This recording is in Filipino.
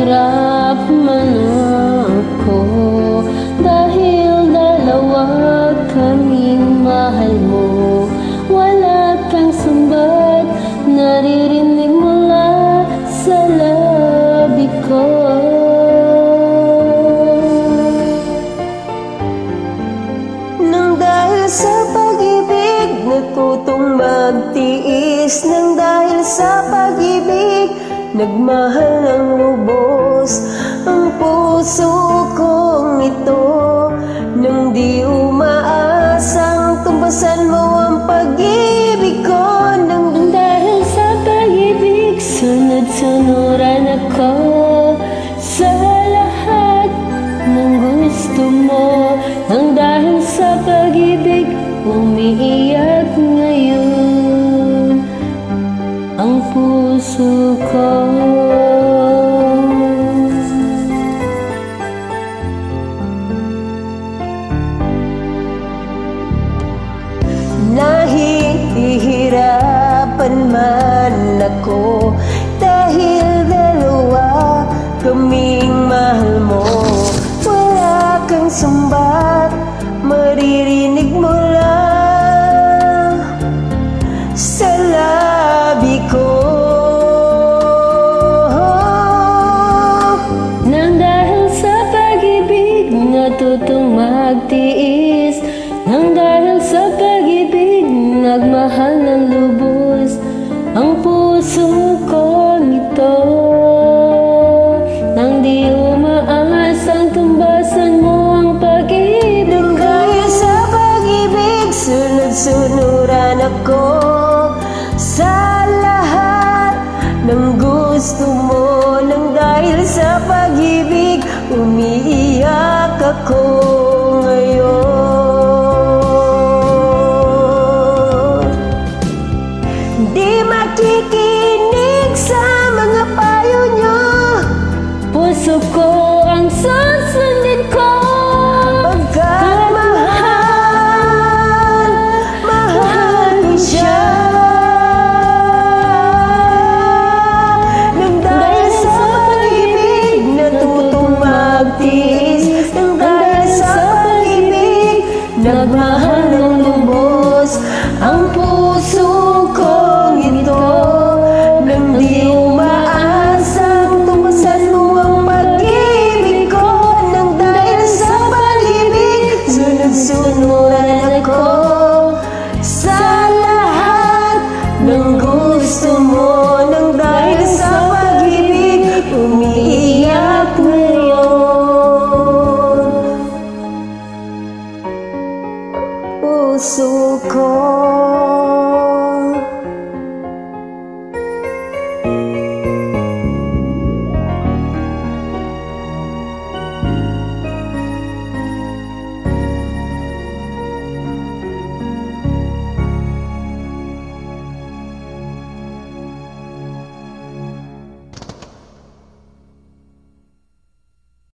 Hirap man ako dahil dalawa kaming mahal mo. Wala kang sumbat, naririnig mula sa labi ko. Nang dahil sa pag-ibig, natutong magtiis. Nang dahil sa pag-ibig, nagmahal ng lubos ang puso kong ito. Nang di umaasang tumbasan mo ang pag-ibig ko. Nang dahil sa pag-ibig, sunod-sunuran ako sa lahat ng gusto mo. Nang dahil sa pag-ibig, umiiyak ngayon ang puso ko. Nahihirapan man ako dahil dalawa kaming mahal mo. Wala kang sumbat, maririnig mo lang sa labi ko. Nang dahil sa pag-ibig, natutong magtiis. Nang dahil sa pag-ibig, nagmahal ng lubos ang puso ko nito. Nang di umaasang tumbasan mo ang pag-ibig. Nang dahil sa pag-ibig, sunod-sunuran ako sa lahat ng gusto mo. Nang dahil sa pag-ibig, umiiyak ako.